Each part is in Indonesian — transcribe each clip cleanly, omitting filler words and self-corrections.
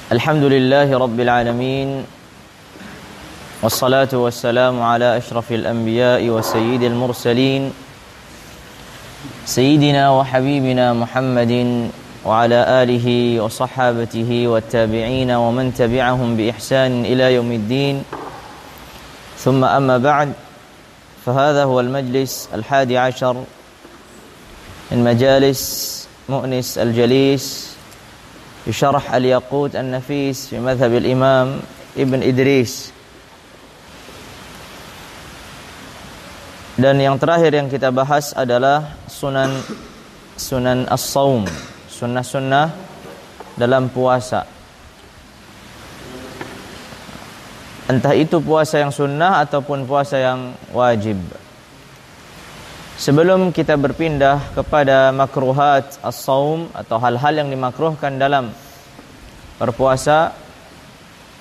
Alhamdulillahi Rabbil Alamin. Wassalatu wassalamu ala ashrafil anbiya'i wa sayyidil mursalin Sayyidina wa habibina Muhammadin wa ala alihi wa sahabatihi wa tabi'ina wa man tabi'ahum bi ihsanin ila yaumiddin. Thumma amma ba'd, fahadha huwa al-majlis al-hadi ashar min majalis mu'nis al-jalis بشرح الياقوت النفيس في مذهب الإمام Ibn Idris. Dan yang terakhir yang kita bahas adalah sunan as-saum, sunnah-sunnah dalam puasa. Entah itu puasa yang sunnah ataupun puasa yang wajib. Sebelum kita berpindah kepada makruhat as-saum atau hal-hal yang dimakruhkan dalam berpuasa,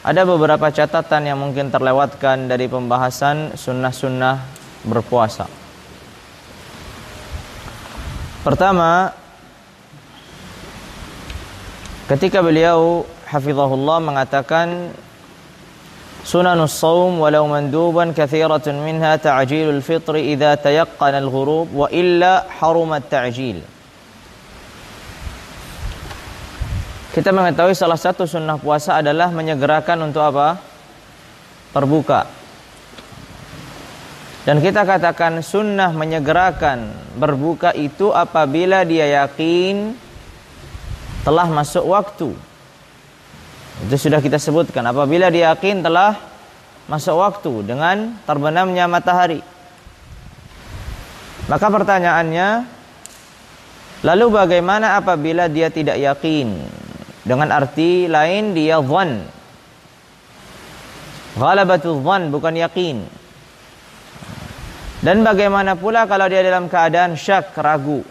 ada beberapa catatan yang mungkin terlewatkan dari pembahasan sunnah-sunnah berpuasa. Pertama, ketika beliau hafizahullah mengatakan sunanus saum walau manduban kathiratun minha ta'jilul fitri idza tayaqqana al-ghurub wa illa harumat ta'jil. Kita mengetahui salah satu sunnah puasa adalah menyegerakan untuk apa? Berbuka. Dan kita katakan sunnah menyegerakan berbuka itu apabila dia yakin telah masuk waktu. Itu sudah kita sebutkan, apabila dia yakin telah masuk waktu dengan terbenamnya matahari. Maka pertanyaannya, lalu bagaimana apabila dia tidak yakin? Dengan arti lain, dia dhann. Ghalabatul dhann, bukan yakin. Dan bagaimana pula kalau dia dalam keadaan syak, ragu?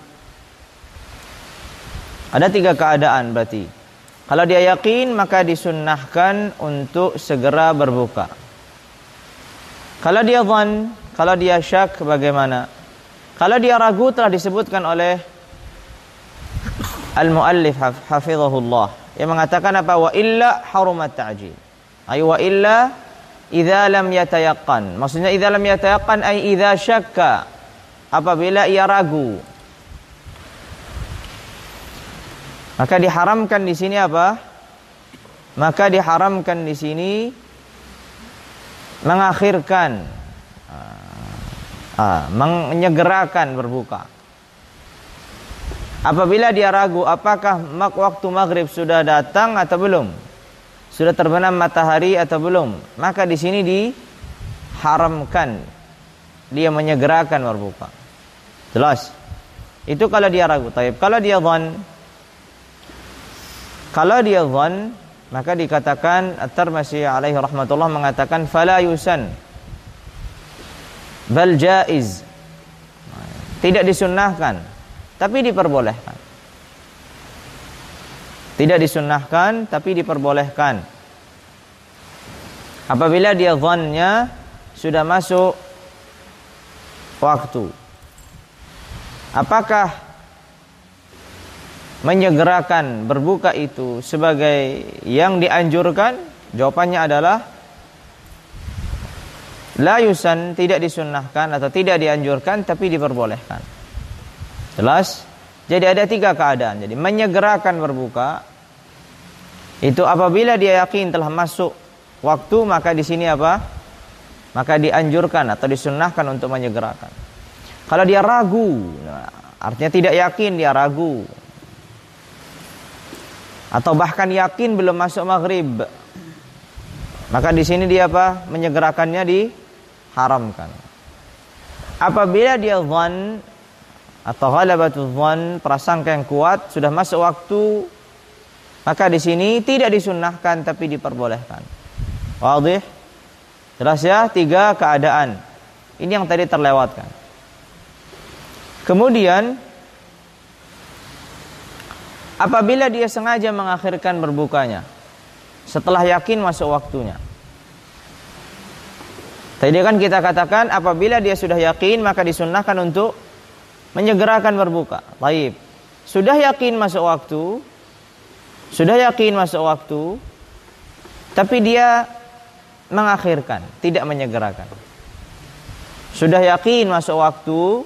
Ada 3 keadaan berarti. Kalau dia yakin, maka disunnahkan untuk segera berbuka. Kalau dia dhann, kalau dia syak, bagaimana? Kalau dia ragu, telah disebutkan oleh al-muallif hafizahullah, yang mengatakan apa? Wa illa harumat ta'jil. Ay wa illa idza lam yatayaqqan. Maksudnya idza lam yatayaqqan ay idza syakka, apabila ia ragu. Maka diharamkan di sini apa? Maka diharamkan di sini mengakhirkan, menyegerakan berbuka. Apabila dia ragu apakah waktu maghrib sudah datang atau belum, sudah terbenam matahari atau belum, maka di sini diharamkan dia menyegerakan berbuka. Jelas? Itu kalau dia ragu. Taib. Kalau dia dhann, maka dikatakan At-Tirmidzi alaihi rahmatullah mengatakan fala yusan bal jaiz. Tidak disunnahkan, tapi diperbolehkan. Tidak disunnahkan, tapi diperbolehkan. Apabila dia dhannya sudah masuk waktu. Apakah menyegerakan berbuka itu sebagai yang dianjurkan? Jawabannya adalah la yusan, tidak disunnahkan atau tidak dianjurkan, tapi diperbolehkan. Jelas? Jadi ada 3 keadaan. Jadi menyegerakan berbuka itu apabila dia yakin telah masuk waktu, maka di sini apa? Maka dianjurkan atau disunnahkan untuk menyegerakan. Kalau dia ragu, artinya tidak yakin, dia ragu, atau bahkan yakin belum masuk maghrib, maka di sini dia apa? Menyegerakannya diharamkan. Apabila dia dhann atau ghalabatul dhann, prasangka yang kuat, sudah masuk waktu, maka di sini tidak disunnahkan tapi diperbolehkan. Wadih? Jelas ya? 3 keadaan. Ini yang tadi terlewatkan. Kemudian apabila dia sengaja mengakhirkan berbukanya setelah yakin masuk waktunya. Tadi kan kita katakan apabila dia sudah yakin, maka disunnahkan untuk menyegerakan berbuka. Baik. Sudah yakin masuk waktu, tapi dia mengakhirkan, tidak menyegerakan. Sudah yakin masuk waktu,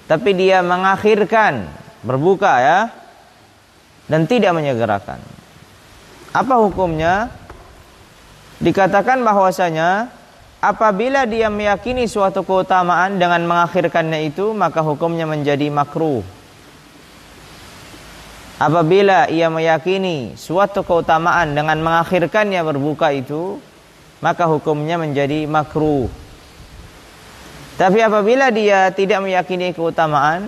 tapi dia mengakhirkan berbuka ya, dan tidak menyegerakan. Apa hukumnya? Dikatakan bahwasanya apabila dia meyakini suatu keutamaan dengan mengakhirkannya itu, maka hukumnya menjadi makruh. Apabila ia meyakini suatu keutamaan dengan mengakhirkannya berbuka itu, maka hukumnya menjadi makruh. Tapi apabila dia tidak meyakini keutamaan,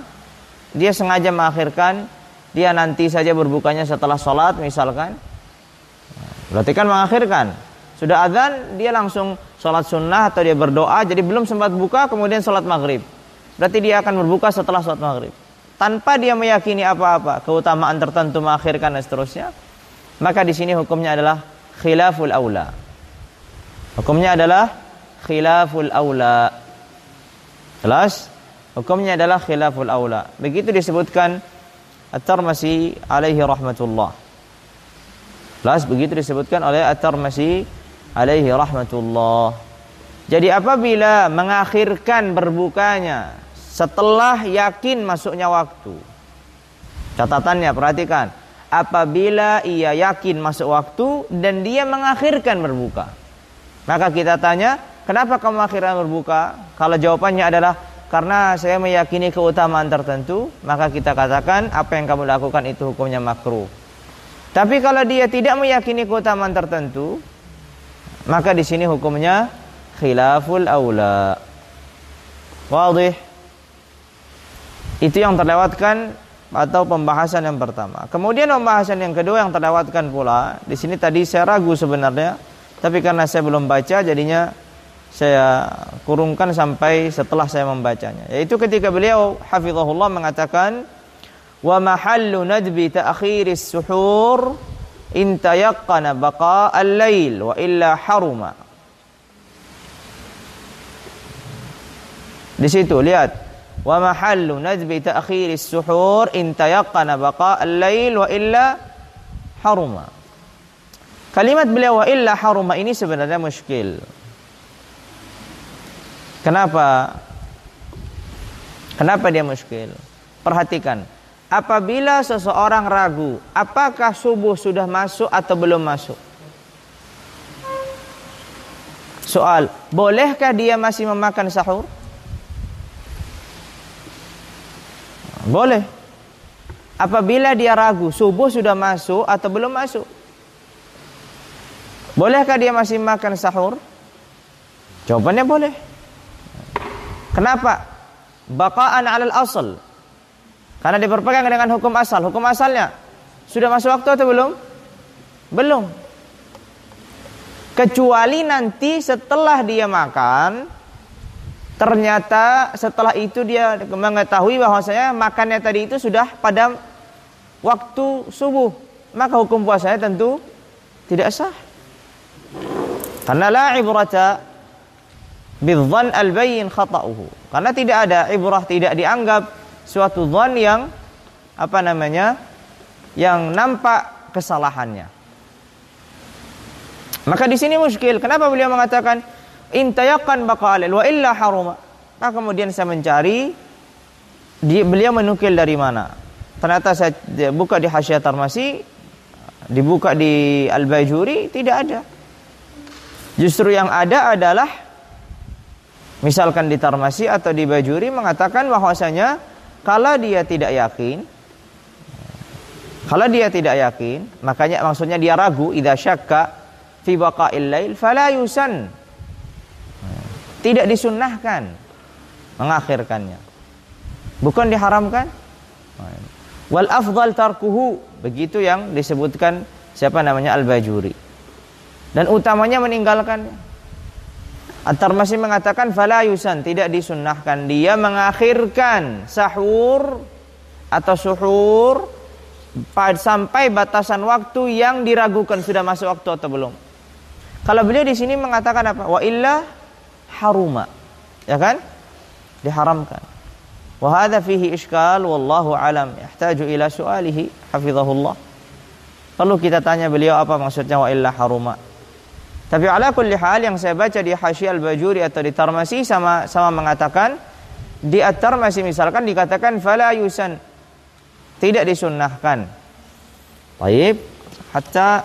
dia sengaja mengakhirkan, dia nanti saja berbukanya setelah sholat misalkan, berarti kan mengakhirkan. Sudah azan, dia langsung sholat sunnah atau dia berdoa, jadi belum sempat buka, kemudian sholat maghrib. Berarti dia akan berbuka setelah sholat maghrib. Tanpa dia meyakini apa-apa, keutamaan tertentu mengakhirkan dan seterusnya, maka di sini hukumnya adalah khilaful aula. Hukumnya adalah khilaful aula. Jelas? Hukumnya adalah khilaful aula. Begitu disebutkan At-Tirmidzi alaihi rahmatullah. Jelas? Begitu disebutkan oleh At-Tirmidzi alaihi rahmatullah. Jadi apabila mengakhirkan berbukanya setelah yakin masuknya waktu, catatannya perhatikan, apabila ia yakin masuk waktu dan dia mengakhirkan berbuka, maka kita tanya, kenapa kamu akhirnya berbuka? Kalau jawabannya adalah karena saya meyakini keutamaan tertentu, maka kita katakan apa yang kamu lakukan itu hukumnya makruh. Tapi kalau dia tidak meyakini keutamaan tertentu, maka di sini hukumnya khilaful aula. Wadih? Itu yang terlewatkan atau pembahasan yang pertama. Kemudian pembahasan yang kedua yang terlewatkan pula. Di sini tadi saya ragu sebenarnya, tapi karena saya belum baca, jadinya saya kurungkan sampai setelah saya membacanya. Yaitu ketika beliau hafizahullah mengatakan, wa mahallu nadbi ta'khiris suhur in tayaqqana baqa al-lail wa illa haruma. Di situ lihat, wa mahallu nadbi ta'khiris suhur in tayaqqana baqa al-lail wa illa haruma. Kalimat beliau wa illa haruma ini sebenarnya muskil. Kenapa? Kenapa dia muskil? Perhatikan, apabila seseorang ragu apakah subuh sudah masuk atau belum masuk, soal, bolehkah dia masih memakan sahur? Boleh. Apabila dia ragu subuh sudah masuk atau belum masuk, bolehkah dia masih makan sahur? Jawabannya boleh. Kenapa? Baqa'an 'alal asl. Karena diperpegang dengan hukum asal. Hukum asalnya sudah masuk waktu atau belum? Belum. Kecuali nanti setelah dia makan, ternyata setelah itu dia mengetahui bahwasanya makannya tadi itu sudah pada waktu subuh, maka hukum puasanya tentu tidak sah. Karena la ibrata bidzan al-bayyin khata'uhu. Karena tidak ada ibrah, tidak dianggap suatu dzan yang yang nampak kesalahannya. Maka di sini muskil. Kenapa beliau mengatakan in tayaqqan baqa'al wa illa haruma? Nah, kemudian saya mencari beliau menukil dari mana. Ternyata saya buka di Hasyiah Tirmidzi, dibuka di Al-Bajuri, tidak ada. Justru yang ada adalah misalkan di Tirmidzi atau di Bajuri mengatakan bahwasanya kalau dia tidak yakin, makanya maksudnya dia ragu, idza syakka fi baqa'il lail fala yusan. Tidak disunnahkan mengakhirkannya. Bukan diharamkan. Wal afdal tarkuhu, begitu yang disebutkan Al-Bajuri. Dan utamanya meninggalkannya. At-Tirmidzi mengatakan fala yusan, tidak disunnahkan dia mengakhirkan sahur atau suhur sampai batasan waktu yang diragukan sudah masuk waktu atau belum. Kalau beliau di sini mengatakan apa? Wa illa haruma. Ya kan? Diharamkan. Wa hadza fihi iskal wallahu alam, yahtaju ila su'alihi hafizahullah. Perlu kita tanya beliau apa maksudnya wa illa haruma. Tapi ala kulli hal yang saya baca di Hasyiah Al-Bajuri atau di Tarmasi sama mengatakan, di At-Tarmasi misalkan dikatakan fala yusan, tidak disunnahkan. Baik, hatta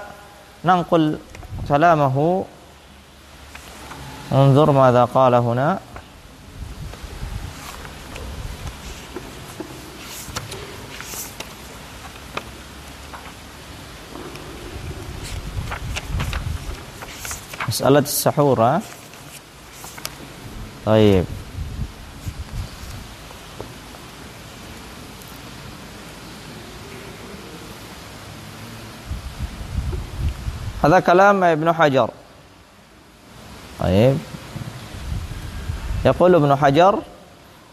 nangqul kalamahu. Unzur madza qala huna. مسألة السحور. طيب هذا كلام ابن حجر. طيب يقول ابن حجر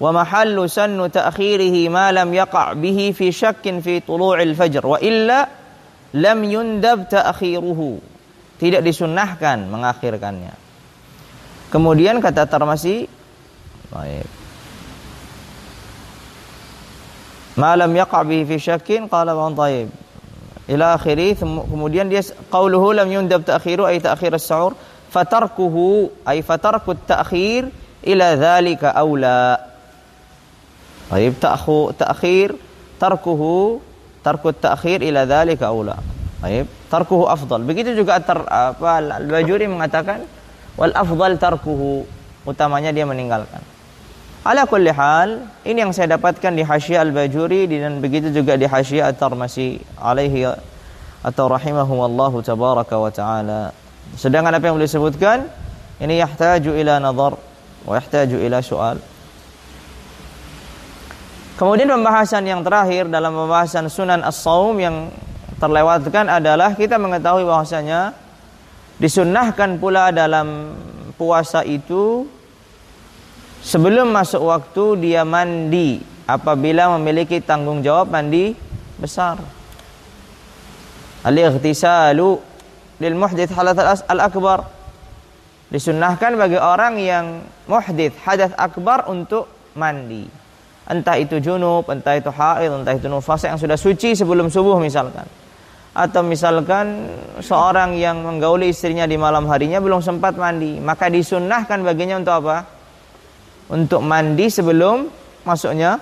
ومحل سن تأخيره ما لم يقع به في شك في طلوع الفجر وإلا لم يندب تأخيره. Tidak disunnahkan mengakhirkannya. Kemudian kata Tarmasi, baik, ma lam yaqa' bihi fi syakkin qala wa tayyib ila akhiri. Kemudian dia qauluhu lam yundab ta'khiru ay ta'khir as-su'ur fatarkuhu ay fatarku at-ta'khir ila dzalika aula. Baik, ta'khir tarkuhu tarku at-ta'khir ila dzalika aula. Baik, tarkuhu afdal. Begitu juga Al-Bajuri mengatakan wal afdal tarkuhu, utamanya dia meninggalkan. Ala kulli hal, ini yang saya dapatkan di Hasyiah Al-Bajuri dan begitu juga di Hasyiah At-Tarmasi alaihi atau rahimahumullahu tabaraka wa taala. Sedangkan apa yang beliau sebutkan ini yahtaju ila nazar wa yahtaju ila soal. Kemudian pembahasan yang terakhir dalam pembahasan sunan as-saum yang terlewatkan adalah kita mengetahui bahwasanya disunnahkan pula dalam puasa itu sebelum masuk waktu dia mandi apabila memiliki tanggung jawab mandi besar. Al-ightisalu lil muhdits hadath al-akbar. Disunnahkan bagi orang yang muhdits hadath akbar untuk mandi. Entah itu junub, entah itu haid, entah itu nufas yang sudah suci sebelum subuh misalkan. Atau misalkan seorang yang menggauli istrinya di malam harinya belum sempat mandi, maka disunnahkan baginya untuk apa? Untuk mandi sebelum masuknya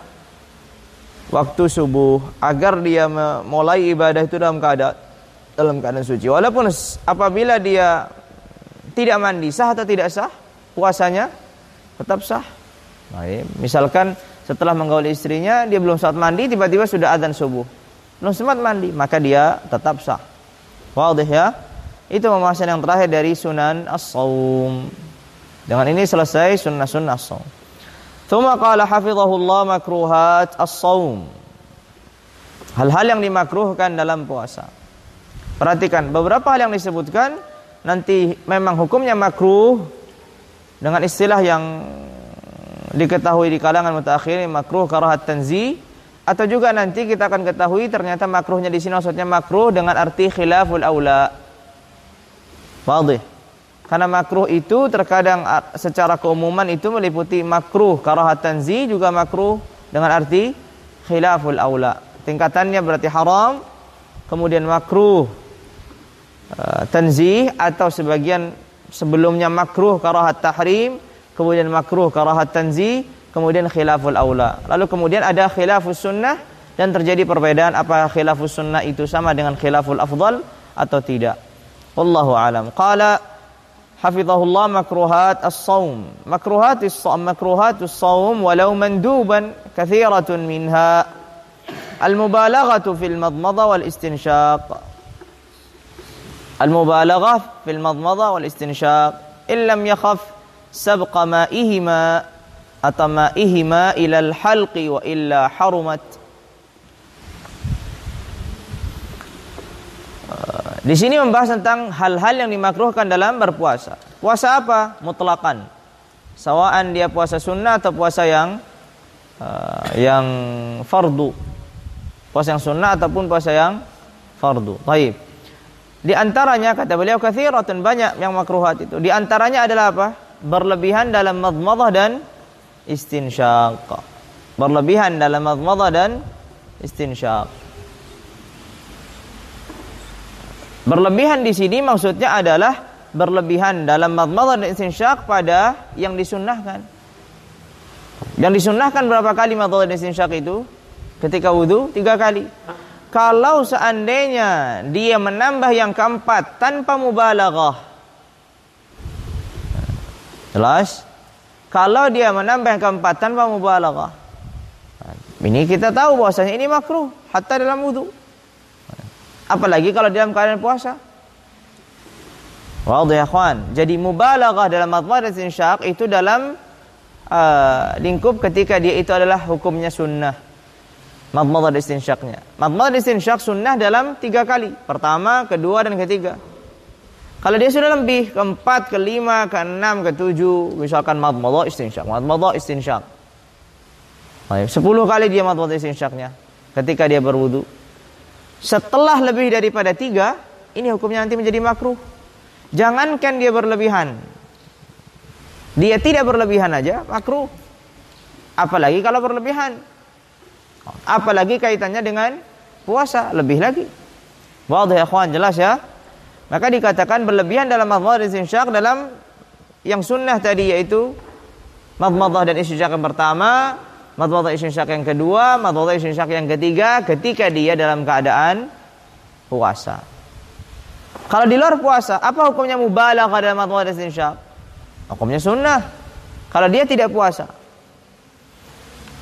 waktu subuh, agar dia memulai ibadah itu dalam keadaan suci. Walaupun apabila dia tidak mandi, sah atau tidak sah? Puasanya tetap sah. Baik, misalkan setelah menggauli istrinya dia belum sempat mandi, tiba-tiba sudah adzan subuh. Belum sempat mandi, maka dia tetap sah. Wadih ya? Itu pembahasan yang terakhir dari sunan as-saum. Dengan ini selesai sunnah-sunnah as-saum. Tsumma qala hafizahullah makruhat as-saum. Hal-hal yang dimakruhkan dalam puasa. Perhatikan, beberapa hal yang disebutkan nanti memang hukumnya makruh dengan istilah yang diketahui di kalangan mutaakhirin, makruh karahat tanzih. Atau juga nanti kita akan ketahui ternyata makruhnya di sini maksudnya makruh dengan arti khilaful aula. Wadih. Karena makruh itu terkadang secara keumuman itu meliputi makruh karahat tanzih, juga makruh dengan arti khilaful aula. Tingkatannya berarti haram, kemudian makruh tanzih, atau sebagian sebelumnya makruh karahat tahrim, kemudian makruh karahat tanzih, kemudian khilaful aula. Lalu kemudian ada khilafus sunnah dan terjadi perbedaan apa khilafus sunnah itu sama dengan khilaful afdal atau tidak. Wallahu alam. Qala hafizahullah makruhat as-saum. Makruhatus saum walau manduban katsiratun minha al-mubalaghatu fil madmadha wal istinshaq. Al-mubalaghah fil madmadha wal istinshaq illam yakhaf sabqa ma'ihima atau ma'ihima ilal halqi wa illa harumat. Di sini membahas tentang hal-hal yang dimakruhkan dalam berpuasa. Puasa apa? Mutlaqan. Sawaan dia puasa sunnah atau puasa yang fardu. Puasa yang sunnah ataupun puasa yang fardu. Baik. Di antaranya kata beliau katsiratun, banyak yang makruhat itu. Di antaranya adalah apa? Berlebihan dalam madmadah dan istinsyaq. Berlebihan dalam madmadah dan istinsyaq. Berlebihan di sini maksudnya adalah berlebihan dalam madmadah dan istinsyak pada yang disunnahkan. Yang disunnahkan berapa kali madmadah dan istinsyak itu? Ketika wudu 3 kali. Kalau seandainya dia menambah yang keempat tanpa mubalaghah. Jelas? Kalau dia menambah yang keempat tanpa mubalaghah. Ini kita tahu bahwasanya ini makruh hatta dalam wudu. Apalagi kalau dalam keadaan puasa. Wadih ya ikhwan. Jadi mubalaghah dalam madmadah dan istinsyak itu dalam lingkup ketika dia itu adalah hukumnya sunnah. Madmadah dan istinsyaknya. Madmadah dan istinsyak sunnah dalam 3 kali. Pertama, kedua, dan ketiga. Kalau dia sudah lebih, keempat, kelima, keenam, ketujuh, misalkan madmadah istinsyak, madmadah istinsyak. 10 kali dia madmadah istinsyaknya ketika dia berwudu. Setelah lebih daripada 3, ini hukumnya nanti menjadi makruh. Jangankan dia berlebihan, dia tidak berlebihan aja makruh. Apalagi kalau berlebihan. Apalagi kaitannya dengan puasa, lebih lagi. Wadih ya ikhwan, jelas ya? Maka dikatakan berlebihan dalam madmadah dan istinsyak dalam yang sunnah tadi, yaitu madmadah dan istinsyak yang pertama, madmadah istinsyak yang kedua, madmadah istinsyak yang ketiga, ketika dia dalam keadaan puasa. Kalau di luar puasa, apa hukumnya mubalaghah dalam madmadah dan istinsyak? Hukumnya sunnah. Kalau dia tidak puasa,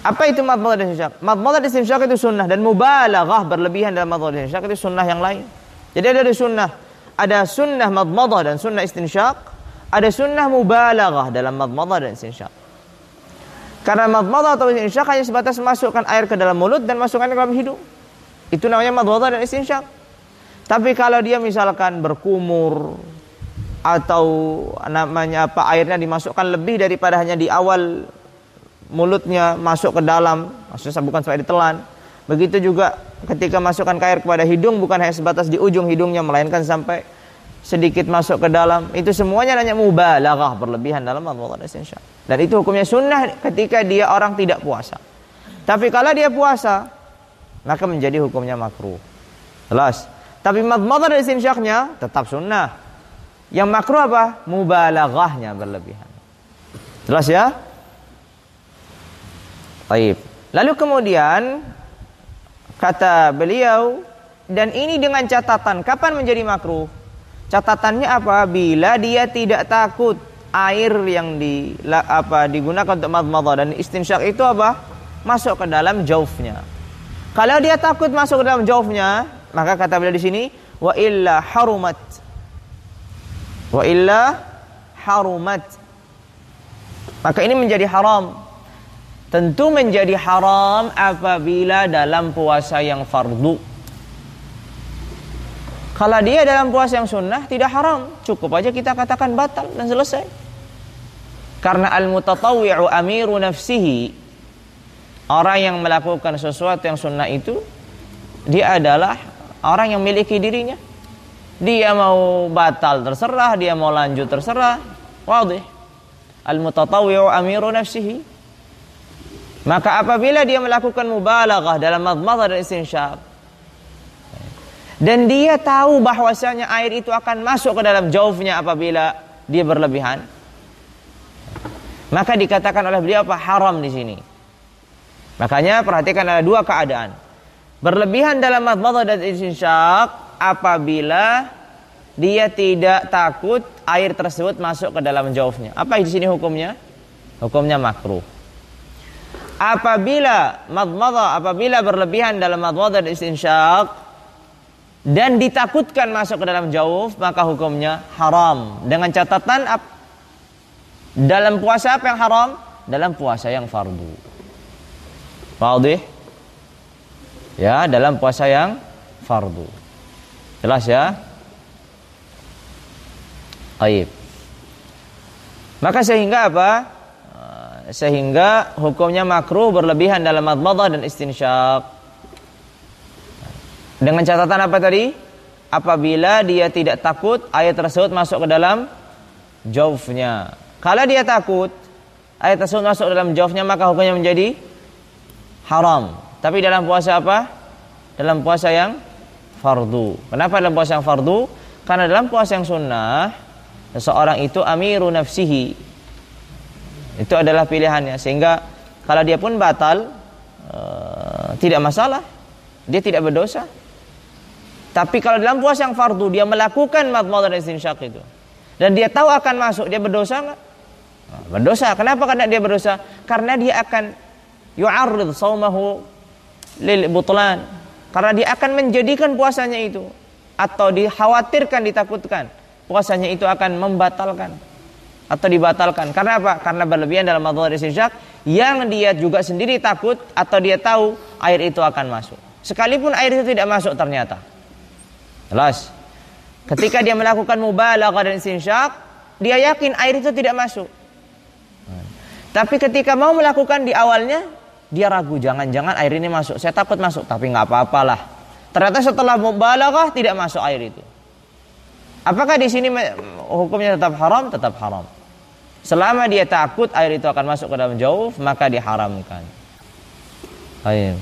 apa itu madmadah dan istinsyak? Madmadah dan istinsyak itu sunnah, dan mubalaghah berlebihan dalam madmadah dan istinsyak itu sunnah yang lain. Jadi ada sunnah, ada sunnah madmadah dan sunnah istinsyak, ada sunnah mubalaghah dalam madmadah dan istinsyak. Karena madmadah atau istinsyak hanya sebatas masukkan air ke dalam mulut dan masukkan ke dalam hidung. Itu namanya madmadah dan istinsyak. Tapi kalau dia misalkan berkumur atau namanya apa, airnya dimasukkan lebih daripada hanya di awal mulutnya masuk ke dalam, maksudnya bukan sampai ditelan. Begitu juga ketika masukkan air kepada hidung, bukan hanya sebatas di ujung hidungnya, melainkan sampai sedikit masuk ke dalam. Itu semuanya hanya mubalaghah, berlebihan dalam madmadah dan istinsyak. Dan itu hukumnya sunnah ketika dia orang tidak puasa. Tapi kalau dia puasa, maka menjadi hukumnya makruh. Jelas. Tapi madmadah dan istinsyaknya tetap sunnah. Yang makruh apa? Mubalaghahnya berlebihan. Jelas ya? Baik. Lalu kemudian kata beliau, dan ini dengan catatan kapan menjadi makruh? Catatannya apa? Bila dia tidak takut air yang digunakan untuk madmadah dan istinsyak itu apa? Masuk ke dalam jaufnya. Kalau dia takut masuk ke dalam jaufnya, maka kata beliau di sini, wa illa harumat. Wa illa harumat. Maka ini menjadi haram. Tentu menjadi haram apabila dalam puasa yang fardu. Kalau dia dalam puasa yang sunnah tidak haram, cukup aja kita katakan batal dan selesai. Karena al-mutatawwi'u amiru nafsihi, orang yang melakukan sesuatu yang sunnah itu, dia adalah orang yang memiliki dirinya. Dia mau batal terserah, dia mau lanjut terserah. Wadih. Al-mutatawwi'u amiru nafsihi. Maka apabila dia melakukan mubalaghah dalam madmadah dan istinsyak, dan dia tahu bahwasanya air itu akan masuk ke dalam jaufnya apabila dia berlebihan, maka dikatakan oleh beliau apa? Haram di sini. Makanya perhatikan, ada 2 keadaan. Berlebihan dalam madmadah dan istinsyak apabila dia tidak takut air tersebut masuk ke dalam jaufnya. Apa di sini hukumnya? Hukumnya makruh. Apabila berlebihan dalam madmadah dan istinsyak dan ditakutkan masuk ke dalam jauf, maka hukumnya haram. Dengan catatan dalam puasa apa yang haram? Dalam puasa yang fardu. Wadih? Ya, dalam puasa yang fardu. Jelas ya? Baik. Maka sehingga apa? Sehingga hukumnya makruh berlebihan dalam madmadah dan istinsyak. Dengan catatan apa tadi? Apabila dia tidak takut air tersebut masuk ke dalam jaufnya. Kalau dia takut air tersebut masuk ke dalam jaufnya, maka hukumnya menjadi haram. Tapi dalam puasa apa? Dalam puasa yang fardu. Kenapa dalam puasa yang fardu? Karena dalam puasa yang sunnah seseorang itu amiru nafsihi. Itu adalah pilihannya. Sehingga kalau dia pun batal, tidak masalah. Dia tidak berdosa. Tapi kalau dalam puasa yang fardu, dia melakukan madmadah dan istinsyaq itu, dan dia tahu akan masuk, dia berdosa nggak? Berdosa. Kenapa? Karena dia berdosa. Karena dia akan yu'arrid saumahu lil butlan. Karena dia akan menjadikan puasanya itu, atau dikhawatirkan, ditakutkan puasanya itu akan membatalkan atau dibatalkan. Karena apa? Karena berlebihan dalam madmadah dan istinsyaq, yang dia juga sendiri takut atau dia tahu air itu akan masuk. Sekalipun air itu tidak masuk ternyata. Jelas. Ketika dia melakukan mubalaghah dan istinsyaq, dia yakin air itu tidak masuk. Tapi ketika mau melakukan di awalnya, dia ragu, jangan-jangan air ini masuk. Saya takut masuk, tapi nggak apa-apalah. Ternyata setelah mubalaghah tidak masuk air itu. Apakah di sini hukumnya tetap haram? Tetap haram. Selama dia takut air itu akan masuk ke dalam jauf, maka diharamkan. Baik.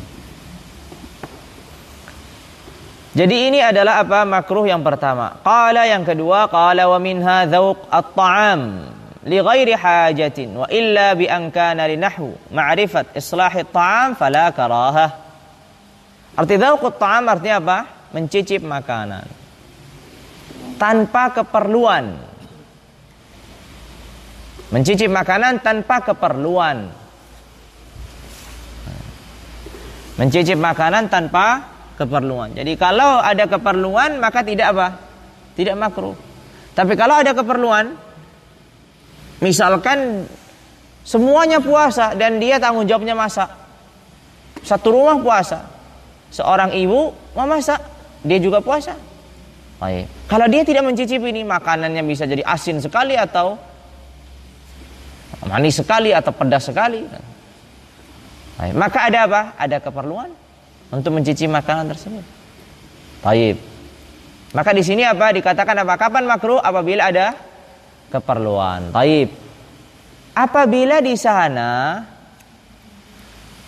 Jadi ini adalah apa? Makruh yang pertama. Qala yang kedua, qala wa minha dzauq at-ta'am li ghairi hajatin wa illa bi an kana li nahwu ma'rifat islahi at-ta'am fala karahah. Arti dzauq at-ta'am artinya apa? Mencicip makanan tanpa keperluan. Mencicip makanan tanpa keperluan. Mencicip makanan tanpa keperluan. Jadi kalau ada keperluan maka tidak apa? Tidak makruh. Tapi kalau ada keperluan, misalkan semuanya puasa dan dia tanggung jawabnya masak. Satu rumah puasa. Seorang ibu mau masak, dia juga puasa. Baik. Kalau dia tidak mencicipi ini, makanannya bisa jadi asin sekali atau manis sekali atau pedas sekali. Baik. Maka ada apa? Ada keperluan untuk mencicipi makanan tersebut. Baik. Maka di sini apa? Dikatakan apa? Kapan makruh? Apabila ada keperluan. Baik. Apabila di sana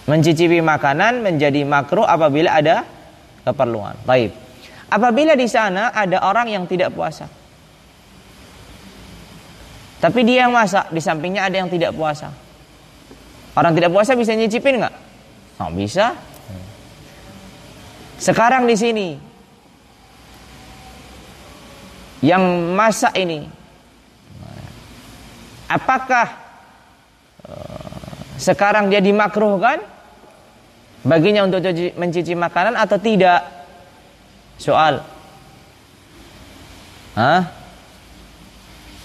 mencicipi makanan menjadi makruh apabila ada keperluan. Baik. Apabila di sana ada orang yang tidak puasa, tapi dia yang masak, di sampingnya ada yang tidak puasa. Orang tidak puasa bisa nyicipin nggak? Nggak bisa. Sekarang di sini yang masak ini, apakah sekarang dia dimakruhkan baginya untuk mencicipi makanan atau tidak? Soal.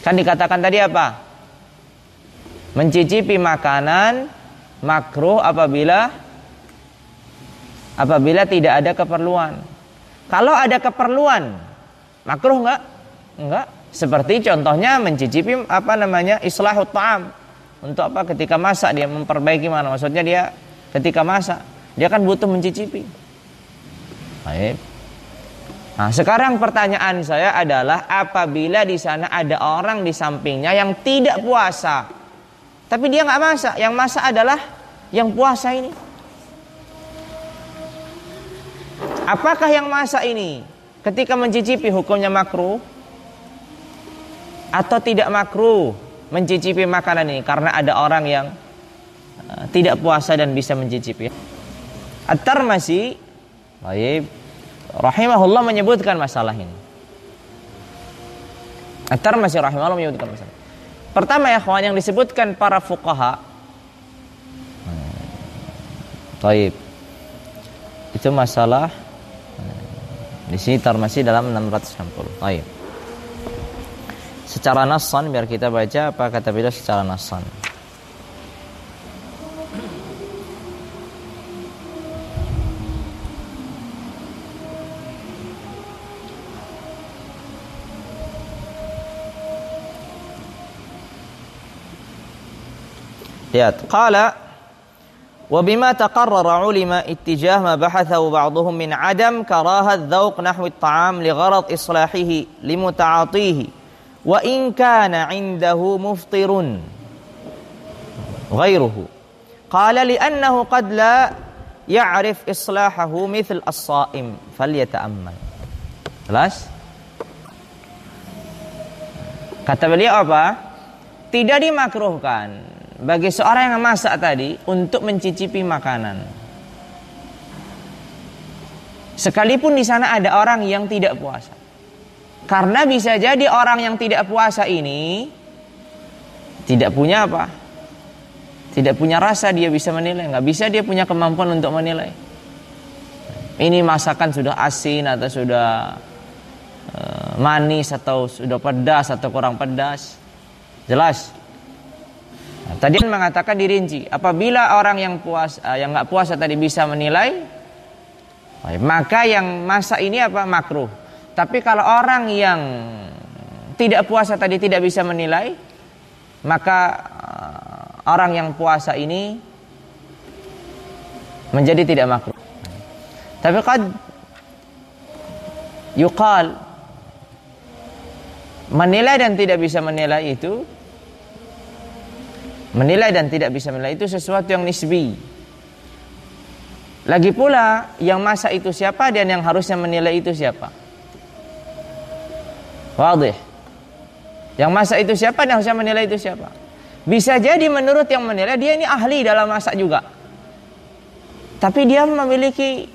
Kan dikatakan tadi apa? Mencicipi makanan makruh apabila tidak ada keperluan. Kalau ada keperluan, makruh enggak? Enggak. Seperti contohnya mencicipi islahut ta'am. Untuk apa? Ketika masak dia memperbaiki mana? Maksudnya dia ketika masak, dia kan butuh mencicipi. Baik. Nah, sekarang pertanyaan saya adalah apabila di sana ada orang di sampingnya yang tidak puasa, tapi dia nggak masak, yang masak adalah yang puasa ini. Apakah yang masak ini ketika mencicipi hukumnya makruh atau tidak makruh mencicipi makanan ini karena ada orang yang tidak puasa dan bisa mencicipi? At-Tirmidzi, baik, rahimahullah menyebutkan masalah ini. At-Tirmidzi rahimahullah menyebutkan masalah. Pertama ya kawan, yang disebutkan para fuqaha. Baik. Itu masalah di sini Tirmidzi dalam 660. Baik. Secara nassan biar kita baca apa kata beliau secara nassan. Lihat, qala wa bima taqarrara ulima ittijah ma bahathahu ba'dhum min adam karahat dhauq nahwi at-ta'am li gharad islahihi li muta'atihi wa in kana 'indahu muftirun ghairuhu qala li annahu qad la ya'rif islahahu mithl as-sha'im falyata'ammal. Jelas? Kata beliau apa? Tidak dimakruhkan bagi seorang yang masak tadi untuk mencicipi makanan. Sekalipun di sana ada orang yang tidak puasa. Karena bisa jadi orang yang tidak puasa ini tidak punya apa? Tidak punya rasa dia bisa menilai. Nggak bisa dia punya kemampuan untuk menilai. Ini masakan sudah asin atau sudah manis atau sudah pedas atau kurang pedas. Jelas. Nah, tadi mengatakan dirinci. Apabila orang yang puasa, yang nggak puasa tadi bisa menilai, maka yang masak ini apa? Makruh. Tapi kalau orang yang tidak puasa tadi tidak bisa menilai, maka orang yang puasa ini menjadi tidak makruh. Tapi qad yuqal, menilai dan tidak bisa menilai itu, menilai dan tidak bisa menilai itu sesuatu yang nisbi. Lagi pula yang masak itu siapa dan yang harusnya menilai itu siapa? Wadih. Yang masak itu siapa dan harusnya menilai itu siapa? Bisa jadi menurut yang menilai dia ini ahli dalam masak juga, tapi dia memiliki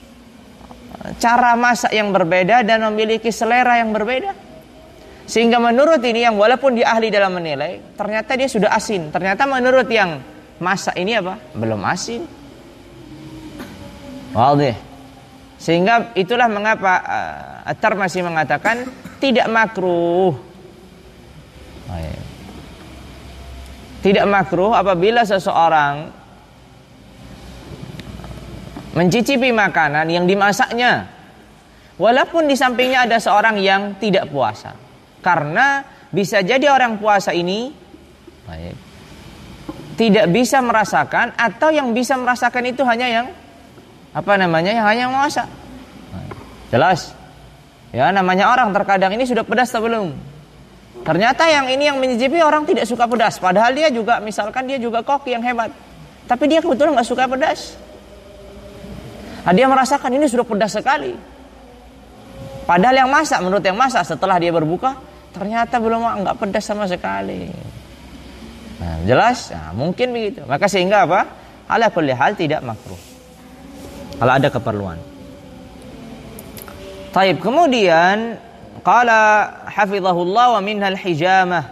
cara masak yang berbeda dan memiliki selera yang berbeda. Sehingga menurut ini yang walaupun dia ahli dalam menilai, ternyata dia sudah asin. Ternyata menurut yang masak ini apa? Belum asin. Wadih. Sehingga itulah mengapa At-Tirmidzi mengatakan tidak makruh. Tidak makruh apabila seseorang mencicipi makanan yang dimasaknya, walaupun di sampingnya ada seorang yang tidak puasa. Karena bisa jadi orang puasa ini tidak bisa merasakan, atau yang bisa merasakan itu hanya yang yang hanya yang masak. Jelas. Ya, namanya orang terkadang ini sudah pedas atau belum? Ternyata yang ini yang mencicipi orang tidak suka pedas, padahal dia juga misalkan dia juga koki yang hebat, tapi dia kebetulan nggak suka pedas. Nah, dia merasakan ini sudah pedas sekali, padahal yang masak, menurut yang masak setelah dia berbuka ternyata belum, nggak pedas sama sekali. Nah, jelas, nah, mungkin begitu. Maka sehingga apa? Ala kulli hal tidak makruh kalau ada keperluan. Taib, kemudian qala hafizahullah wa minha al-hijamah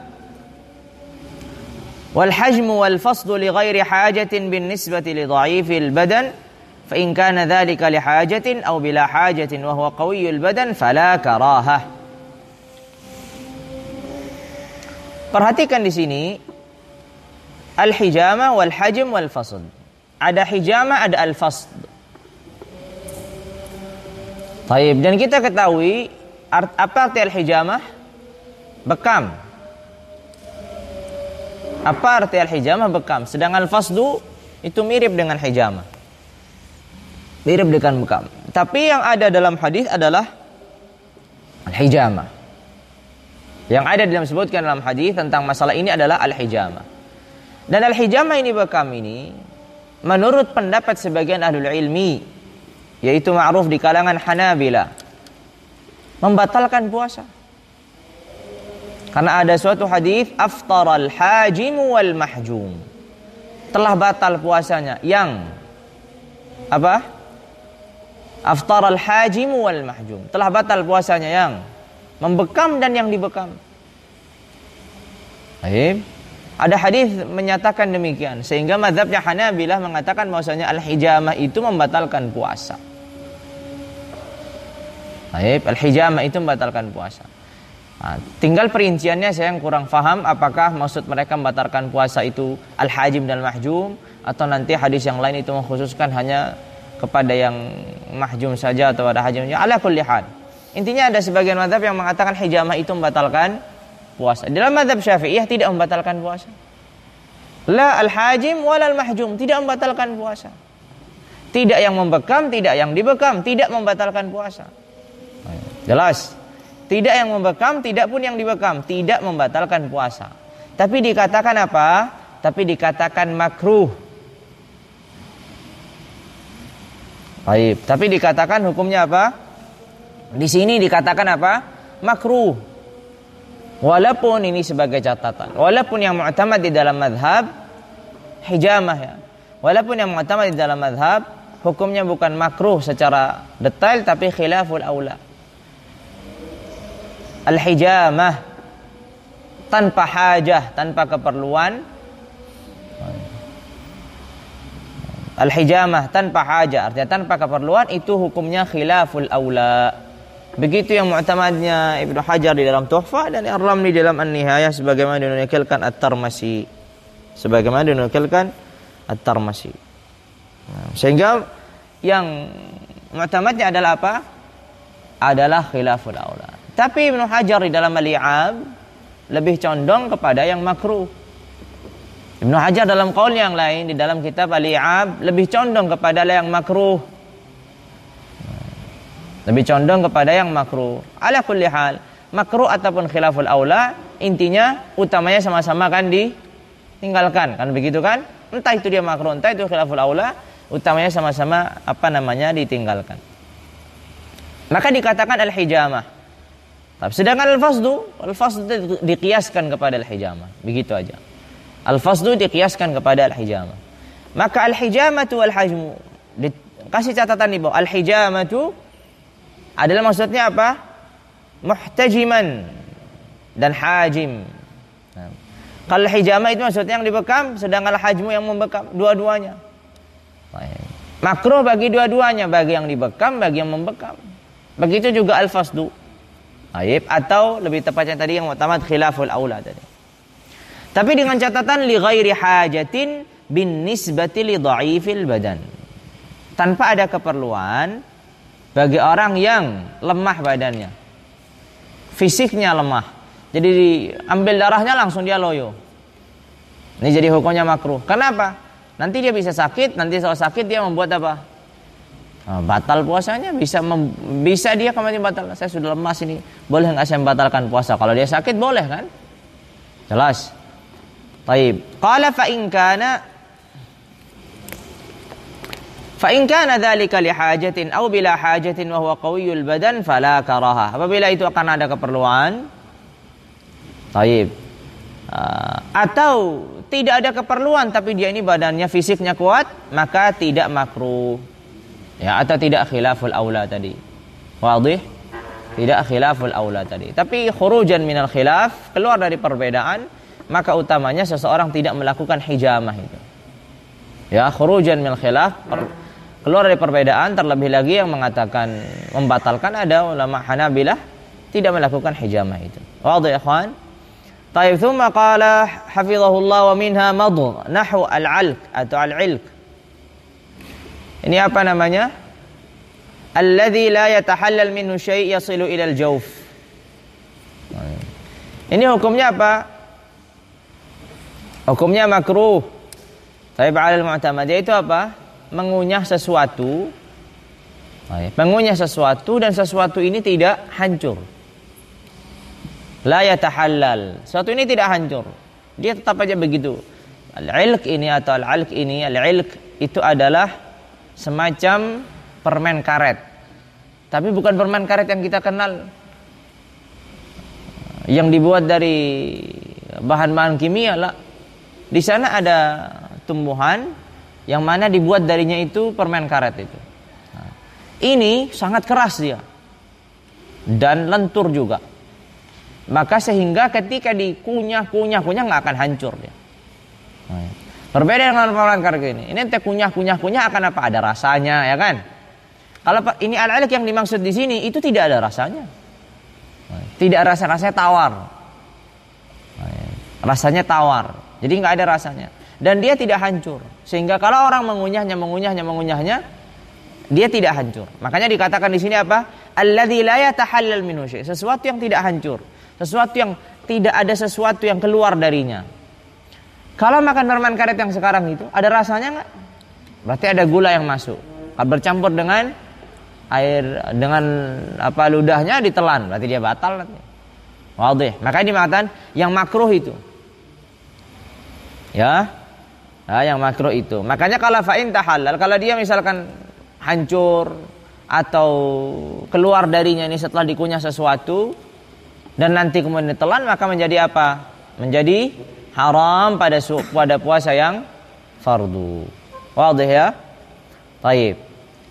wal hajmu wal fasdu li ghairi hajatin bin nisbati li dha'ifil badan fa in kana dhalika li hajatin aw bila hajatin wa huwa qawiyyul badan fala karahah. Perhatikan di sini al-hijamah wal hajm wal fasd. Ada hijamah, ada al-fasd. Taib, dan kita ketahui apa arti al-hijamah? Bekam. Apa arti al-hijamah? Bekam. Sedangkan al-fasdu itu mirip dengan hijamah, mirip dengan bekam. Tapi yang ada dalam hadis adalah al-hijamah. Yang ada dalam sebutkan dalam hadis tentang masalah ini adalah al-hijamah. Dan al-hijamah ini, bekam ini, menurut pendapat sebagian ahlul ilmi, yaitu ma'ruf di kalangan Hanabila, membatalkan puasa. Karena ada suatu hadis, aftaral hajim wal mahjum, telah batal puasanya yang apa? Aftaral hajim wal mahjum, telah batal puasanya yang membekam dan yang dibekam. Baik. Ada hadis menyatakan demikian, sehingga mazhabnya Hanabilah mengatakan bahwasanya al-hijamah itu membatalkan puasa. Baik, al-hijamah itu membatalkan puasa. Nah, tinggal perinciannya saya yang kurang faham, apakah maksud mereka membatalkan puasa itu al-hajim dan mahjum, atau nanti hadis yang lain itu mengkhususkan hanya kepada yang mahjum saja atau ada hajim. Ala kulli hal, intinya ada sebagian mazhab yang mengatakan hijamah itu membatalkan puasa. Dalam mazhab Syafi'iyah tidak membatalkan puasa. La al-hajim wala al-mahjum, tidak membatalkan puasa. Tidak yang membekam, tidak yang dibekam, tidak membatalkan puasa. Jelas. Tidak yang membekam, tidak pun yang dibekam, tidak membatalkan puasa. Tapi dikatakan apa? Tapi dikatakan makruh. Baik, tapi dikatakan hukumnya apa? Di sini dikatakan apa? Makruh. Walaupun ini sebagai catatan, walaupun yang mu'tamad di dalam madhab hijamah ya, walaupun yang mu'tamad di dalam madhab hukumnya bukan makruh secara detail tapi khilaful aula. Al-hijamah tanpa hajah, tanpa keperluan. Al-hijamah tanpa hajah, artinya tanpa keperluan, itu hukumnya khilaful aula. Begitu yang mu'tamadnya Ibnu Hajar di dalam Tuhfah dan Ar-Ramli di dalam An-Nihayah sebagaimana dinukilkan At-Tarmasi. Sebagaimana dinukilkan At-Tarmasi. Sehingga yang mu'tamadnya adalah apa? Adalah khilaful aula. Tapi Ibnu Hajar di dalam Al-I'ab lebih condong kepada yang makruh. Ibnu Hajar dalam qaul yang lain di dalam kitab Al-I'ab lebih condong kepada yang makruh. Lebih condong kepada yang makruh. Ala kulli hal, makruh ataupun khilaful aula, intinya utamanya sama-sama kan ditinggalkan, kan begitu kan? Entah itu dia makruh, entah itu khilaful aula, utamanya sama-sama ditinggalkan. Maka dikatakan al-hijamah. Sedangkan al-fasdu diqiyaskan kepada al-hijamah. Begitu aja. Al-fasdu diqiyaskan kepada al-hijamah. Maka al-hijamatu wal-hajmu, kasih catatan di bawah. Al-hijamatu adalah maksudnya apa? Muhtajiman dan hajim. Kalau hijamah itu maksudnya yang dibekam, sedangkan hajmu yang membekam, dua-duanya. Makruh bagi dua-duanya, bagi yang dibekam, bagi yang membekam. Begitu juga al-fasdu. Atau lebih tepatnya tadi yang mu'tamad khilaful aula tadi. Tapi dengan catatan li ghairi hajatin bin nisbati li dha'ifil badan. Tanpa ada keperluan bagi orang yang lemah badannya, fisiknya lemah, jadi diambil darahnya langsung dia loyo. Ini jadi hukumnya makruh. Kenapa? Nanti dia bisa sakit. Nanti kalau sakit dia membuat apa? Batal puasanya. Bisa dia kembali batal. Saya sudah lemas ini, boleh nggak saya membatalkan puasa? Kalau dia sakit boleh kan? Jelas. Taib. Qala fa in kana dzalika li hajatin aw bila hajatin wa huwa qawiyul badan fala karaha. Apabila itu akan ada keperluan, taib. Atau tidak ada keperluan tapi dia ini badannya fisiknya kuat, maka tidak makruh. Ya, atau tidak khilaful aula tadi. Wadih? Tidak khilaful aula tadi. Tapi khurujan minal khilaf, keluar dari perbedaan, maka utamanya seseorang tidak melakukan hijamah itu. Ya, khurujan minal khilaf, keluar dari perbedaan, terlebih lagi yang mengatakan membatalkan ada ulama Hanabilah tidak melakukan hijamah itu. Wadih ya ikhwan? Taib, thumma qala hafizahullah wa minha madh nahwu al-'alq atau al-'ilq. Ini apa namanya? Alladzi la yatahallal minhu syai' yasilu ila al-jawf. Ini hukumnya apa? Hukumnya makruh. Taib 'ala al-mu'tamad, itu apa? Mengunyah sesuatu. Mengunyah sesuatu dan sesuatu ini tidak hancur. La yatahallal. Sesuatu ini tidak hancur. Dia tetap aja begitu. Al-'ilq ini atau al-'alq ini, al-'ilq itu adalah semacam permen karet. Tapi bukan permen karet yang kita kenal, yang dibuat dari bahan-bahan kimia lah. Di sana ada tumbuhan yang mana dibuat darinya itu permen karet itu. Ini sangat keras dia dan lentur juga. Maka sehingga ketika dikunyah nggak akan hancur dia. Berbeda dengan permen karet ini. Ini ente kunyah akan apa? Ada rasanya, ya kan? Kalau ini al-'alq yang dimaksud di sini itu tidak ada rasanya. Tidak rasanya tawar. Rasanya tawar. Jadi nggak ada rasanya. Dan dia tidak hancur. Sehingga kalau orang mengunyahnya, dia tidak hancur. Makanya dikatakan di sini apa? Alladzi la yatahallal minhu syai'. Sesuatu yang tidak hancur. Sesuatu yang tidak ada sesuatu yang keluar darinya. Kalau makan permen karet yang sekarang itu, ada rasanya nggak? Berarti ada gula yang masuk. Bercampur dengan air, dengan apa ludahnya ditelan, berarti dia batal. Wadih. Makanya dimatakan yang makruh itu. Ya, yang makruh itu. Makanya kalau fa'in tahallal, kalau dia misalkan hancur atau keluar darinya ini setelah dikunyah sesuatu, dan nanti kemudian ditelan, maka menjadi apa? Menjadi haram pada puasa yang fardu. Wadih ya? Baik.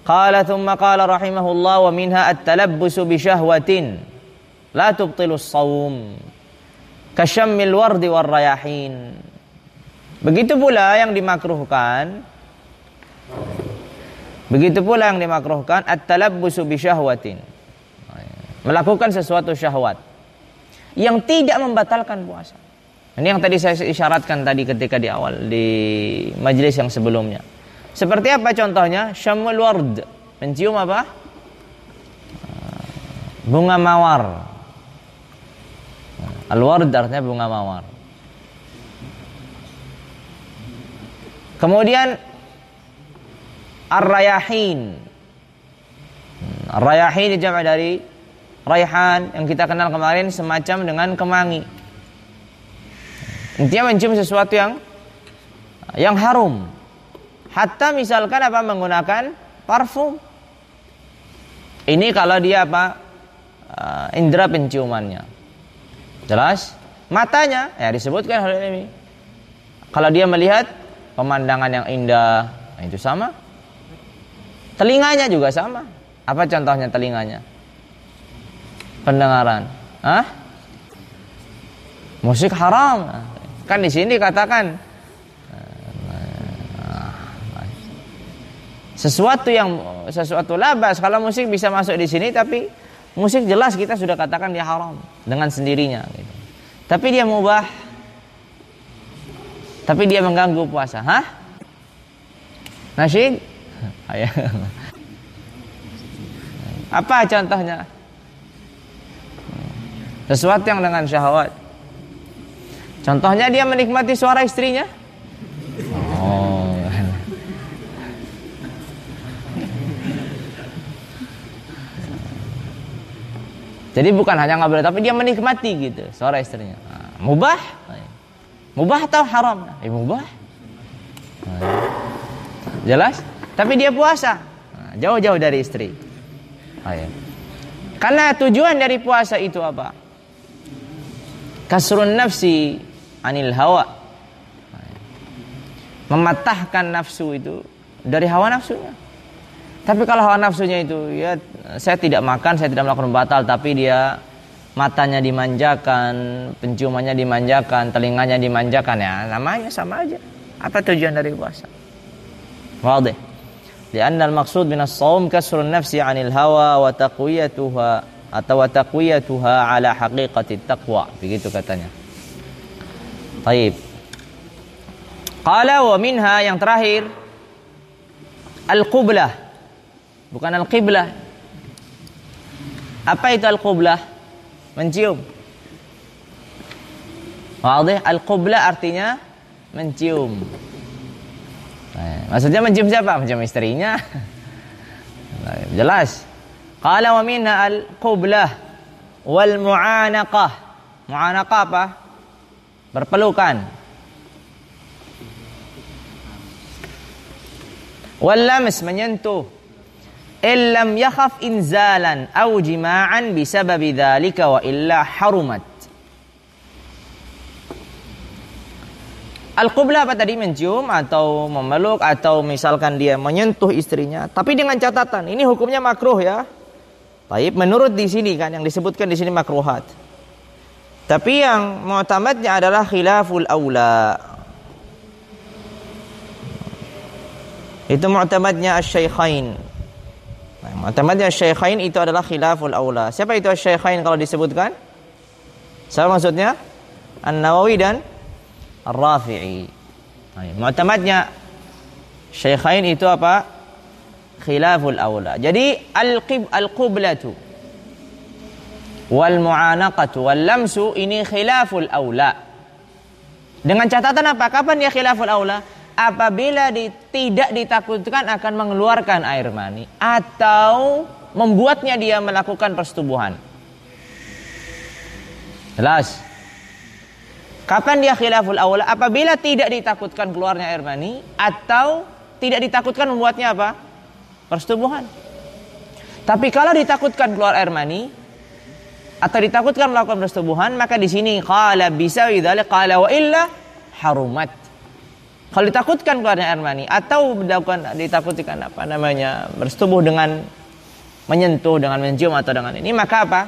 Qala thumma qala rahimahullah wa minha at-talabbusu bi syahwatin la tubtilu as-shaum kasyammil wardi war rayahin. Begitu pula yang dimakruhkan at-talabbusu bi syahwatin, melakukan sesuatu syahwat yang tidak membatalkan puasa. Ini yang tadi saya isyaratkan tadi ketika di awal di majelis yang sebelumnya. Seperti apa contohnya? Syamul ward, mencium apa? Bunga mawar. Al-ward artinya bunga mawar. Kemudian ar-rayahin. Ar-rayahin dijamak dari raihan yang kita kenal kemarin, semacam dengan kemangi. Intinya mencium sesuatu yang harum. Hatta misalkan apa, menggunakan parfum. Ini kalau dia apa? Indera penciumannya. Jelas? Matanya ya disebutkan hal ini. Kalau dia melihat pemandangan yang indah, nah itu sama. Telinganya juga sama. Apa contohnya telinganya? Pendengaran. Musik haram. Kan di sini dikatakan sesuatu labas. Kalau musik bisa masuk di sini, tapi musik jelas kita sudah katakan dia haram dengan sendirinya gitu. Tapi dia mubah. Tapi dia mengganggu puasa. Nasyid? Apa contohnya? Sesuatu yang dengan syahwat. Contohnya dia menikmati suara istrinya. Jadi bukan hanya nggak boleh, tapi dia menikmati gitu suara istrinya. Mubah? Mubah atau haram? Mubah. Jelas? Tapi dia puasa. Jauh-jauh dari istri. Karena tujuan dari puasa itu apa? Kasrun nafsi anil hawa. Mematahkan nafsu itu dari hawa nafsunya. Tapi kalau hawa nafsunya itu, ya saya tidak makan, saya tidak melakukan batal, tapi dia matanya dimanjakan, penciumannya dimanjakan, telinganya dimanjakan, ya namanya sama aja. Apa tujuan dari puasa? Wadih. Lianna al-maqsud min as-shaum kasrun nafsi 'anil hawa wa taqwiyatuha atau taqwiyatuha 'ala haqiqati taqwa. Begitu katanya. Baik. Qala wa minha, yang terakhir, al-qublah. Bukan al-qiblah. Apa itu al-qublah? Mencium. Wadih, al-qublah artinya mencium. Maksudnya mencium siapa? Mencium istrinya. Jelas. Qala wa minha al-qublah wal mu'anaqah. Mu'anaqah apa? Berpelukan. Wal lams, menyentuh. Illam yakhaf inzalan aw jima'an bisababi dzalika wa illa harumat. Al-qublah apa tadi? Mencium atau memeluk atau misalkan dia menyentuh istrinya, tapi dengan catatan ini hukumnya makruh ya. Baik, menurut di sini kan yang disebutkan di sini makruhat. Tapi yang mu'tamadnya adalah khilaful aula. Itu mu'tamadnya asy-syaikhain. Mu'tamadnya asy-syaikhain itu adalah khilaful aula. Siapa itu asy-syaikhain kalau disebutkan? Siapa maksudnya? An-Nawawi dan Ar-Rafi'i. Mu'tamadnya syaikhain itu apa? Khilaful aula. Jadi al-qiblatu wal mu'anaqatu wal lamsu ini khilaful aula. Dengan catatan apa? Kapan dia khilaful aula? Apabila tidak ditakutkan akan mengeluarkan air mani atau membuatnya dia melakukan persetubuhan. Jelas? Kapan dia khilaful aula? Apabila tidak ditakutkan keluarnya air mani atau tidak ditakutkan membuatnya apa? Persetubuhan. Tapi kalau ditakutkan keluar air mani, atau ditakutkan melakukan persetubuhan, maka di sini qala bisa idzalik qala wa illa harumat. Kalau ditakutkan keluarnya air mani atau ditakutkan bersetubuh dengan menyentuh, dengan mencium atau dengan ini, maka apa?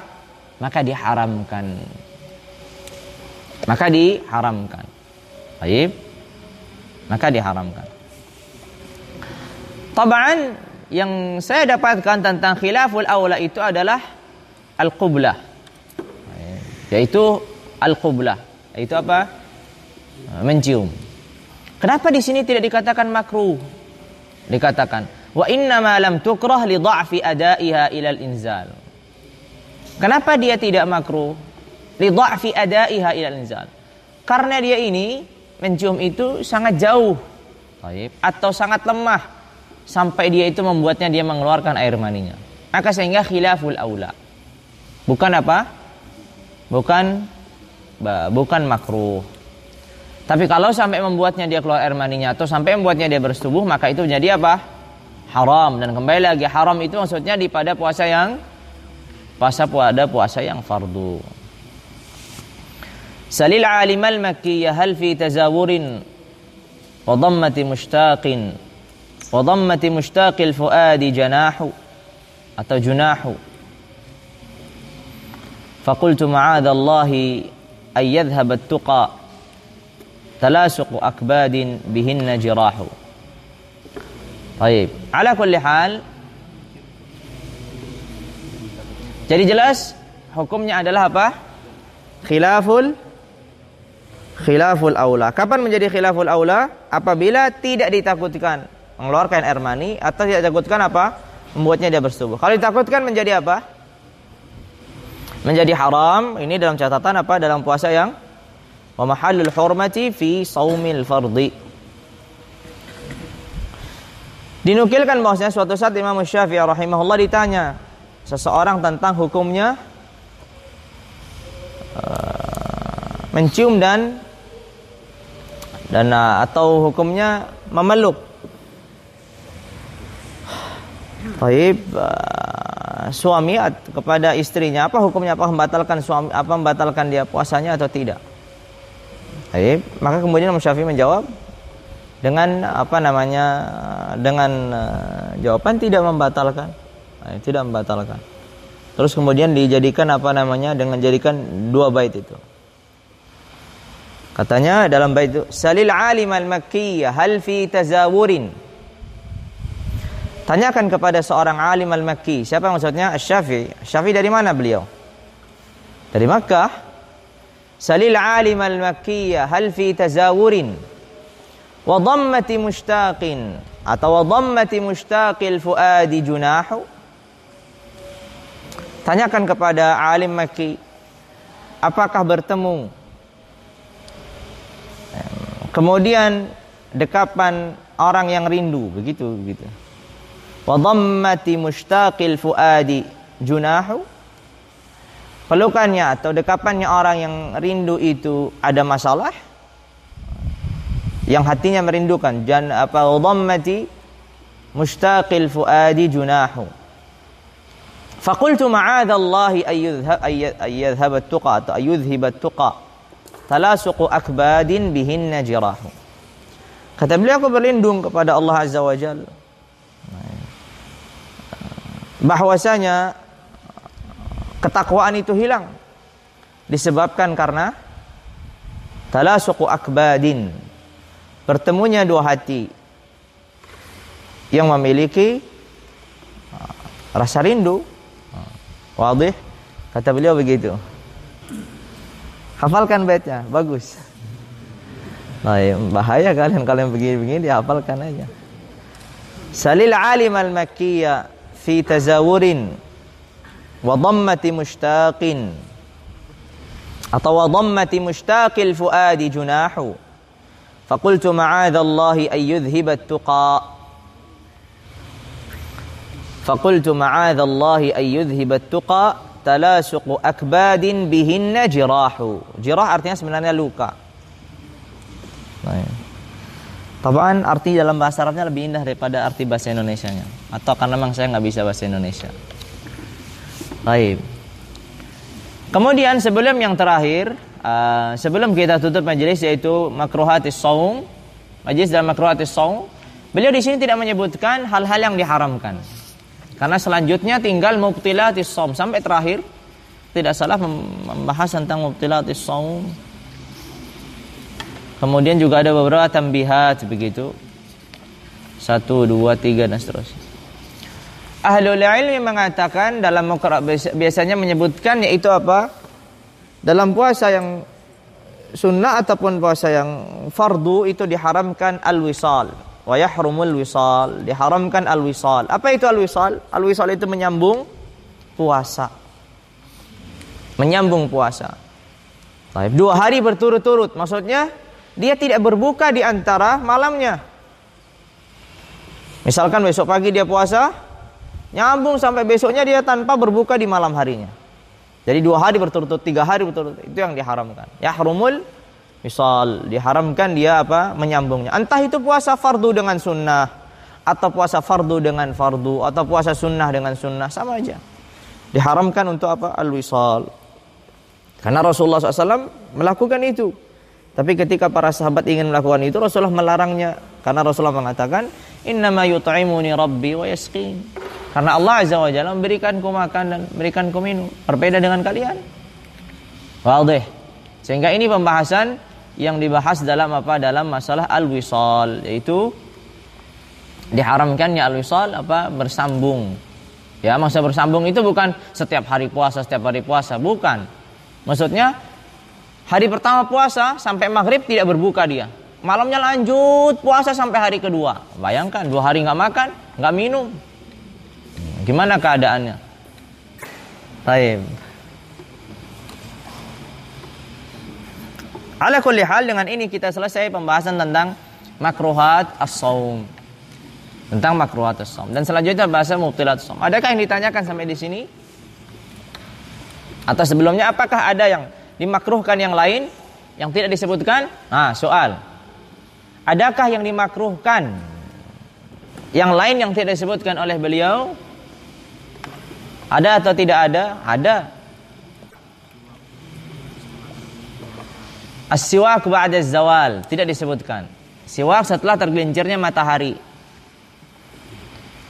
Maka diharamkan. Maka diharamkan. Baik. Maka diharamkan. Tab'an yang saya dapatkan tentang khilaful aula itu adalah al-qublah. Yaitu al-qublah. Yaitu apa? Mencium. Kenapa di sini tidak dikatakan makruh? Dikatakan wa inna ma lam tukrah li dha'fi adaiha ila al-inzal. Kenapa dia tidak makruh? Li dha'fi adaiha ila al-inzal. Karena dia ini mencium itu sangat jauh. Atau sangat lemah sampai dia itu membuatnya dia mengeluarkan air maninya. Maka sehingga khilaful aula. Bukan apa? Bukan makruh. Tapi kalau sampai membuatnya dia keluar air maninya atau sampai membuatnya dia bersetubuh, maka itu jadi apa? Haram. Dan kembali lagi haram itu maksudnya pada puasa yang fardu. Salil alimal makkiyah hal fi tazawurin wa dhammati mushtaqin wa dhammati mushtaqil fuadi janahu atau junahu. Faqultu ma'adallahi ay yadhhab at-tuqa talasuq akbadin bihinna jirahu. Baik, ala kulli hal. Jadi jelas hukumnya adalah apa? Khilaful aula. Kapan menjadi khilaful aula? Apabila tidak ditakutkan mengeluarkan air mani atau tidak ditakutkan apa? Membuatnya dia bersetubuh. Kalau ditakutkan menjadi apa? Menjadi haram. Ini dalam catatan apa? Dalam puasa yang wa mahallul hurmati fi shaumil fardhi. Dinukilkan bahwasanya suatu saat Imam Syafi'i rahimahullah ditanya seseorang tentang hukumnya mencium dan atau hukumnya memeluk. Baik, suami kepada istrinya, apa hukumnya? Apa membatalkan dia puasanya atau tidak? Baik, maka kemudian Imam Syafi'i menjawab dengan jawaban tidak membatalkan. Tidak membatalkan. Terus kemudian dijadikan dengan jadikan dua bait itu. Katanya dalam bait itu, salil alim al-makkiyah hal fi tazawurin. Tanyakan kepada seorang alim al-makki. Siapa maksudnya? Asy-Syafi'i. Syafi'i dari mana beliau? Dari Makkah. Salil alim al-makkiyah hal fi tazawurin wa dhammati mushtaqin atau wa dhammati mushtaqil fuadi junahu. Tanyakan kepada alim Makki, apakah bertemu kemudian dekapan orang yang rindu, begitu. Wa dhammati mushtaqil fuadi junahu. Pelukannya atau dekapannya orang yang rindu itu ada masalah, yang hatinya merindukan. Wa dhammati mushtaqil fuadi junahu. Faqultu ma'adallahi ayyadhhab at-tuqa atau ayyudhhib at-tuqa talasuqu akbadin bihinna jirahu. Kata beliau, aku berlindung kepada Allah Azza wa Jalla bahwasanya ketakwaan itu hilang disebabkan karena talasuqu akbadin, bertemunya dua hati yang memiliki rasa rindu. Wadih, kata beliau begitu. Hafalkan baitnya, bagus. Bahaya kalian begini dihafalkan aja. Salil alim al-makkiyya fi tazawurin wa dhammati mushtaqin atau wa dhammati mushtaqil fuadi junahu. Faqultu ma'adallahi ay yudhhiba at-tuqa. Faqultu ma'adallahi ay yudhhiba at-tuqa talasuqu akbadin bihinna jirahu. Jirah artinya sebenarnya luka. Taban arti dalam bahasa Arabnya lebih indah daripada arti bahasa Indonesianya. Atau karena memang saya nggak bisa bahasa Indonesia. Baik. Kemudian sebelum yang terakhir, sebelum kita tutup majelis, yaitu makruhatis shaum, majelis dalam makruhatis shaum, beliau di sini tidak menyebutkan hal-hal yang diharamkan. Karena selanjutnya tinggal mubtilatis shaum sampai terakhir. Tidak salah membahas tentang mubtilatis shaum. Kemudian juga ada beberapa tambihat begitu. 1, 2, 3 dan seterusnya. Ahlul ilmi mengatakan dalam biasanya menyebutkan yaitu apa? Dalam puasa yang sunnah ataupun puasa yang fardu itu diharamkan al-wisal. Wa yahrumul wisal, diharamkan al-wisal. Apa itu al-wisal? Al-wisal itu menyambung puasa. Menyambung puasa. Baik, 2 hari berturut-turut, maksudnya dia tidak berbuka di antara malamnya. Misalkan besok pagi dia puasa, nyambung sampai besoknya dia tanpa berbuka di malam harinya. Jadi 2 hari berturut-turut, 3 hari berturut-turut, itu yang diharamkan. Yahrumul wisal, diharamkan dia apa? Menyambungnya. Entah itu puasa fardu dengan sunnah, atau puasa fardu dengan fardu, atau puasa sunnah dengan sunnah, sama aja. Diharamkan untuk apa? Al-wisal. Karena Rasulullah SAW melakukan itu. Tapi ketika para sahabat ingin melakukan itu, Rasulullah melarangnya. Karena Rasulullah mengatakan, innama yut'imuni rabbi wa yasqin. Karena Allah Azza wa Jalla memberikanku makan dan memberikanku minum. Berbeda dengan kalian. Wadih. Sehingga ini pembahasan yang dibahas dalam apa? Dalam masalah al-wisal, yaitu diharamkannya al-wisal apa? Bersambung. Ya, maksud bersambung itu bukan setiap hari puasa, bukan. Maksudnya hari pertama puasa sampai maghrib tidak berbuka dia. Malamnya lanjut puasa sampai hari kedua. Bayangkan 2 hari nggak makan, nggak minum. Gimana keadaannya? Baik. Ala kulli hal, dengan ini kita selesai pembahasan tentang makruhat as-shaum. Tentang makruhat as-shaum. Dan selanjutnya bahasa mubtilat as-shaum. Adakah yang ditanyakan sampai di sini? Atau sebelumnya apakah ada yang dimakruhkan yang lain yang tidak disebutkan? Nah, soal. Adakah yang dimakruhkan yang lain yang tidak disebutkan oleh beliau? Ada atau tidak ada? Ada. As-siwak ba'da zawal, tidak disebutkan. Siwak setelah tergelincirnya matahari.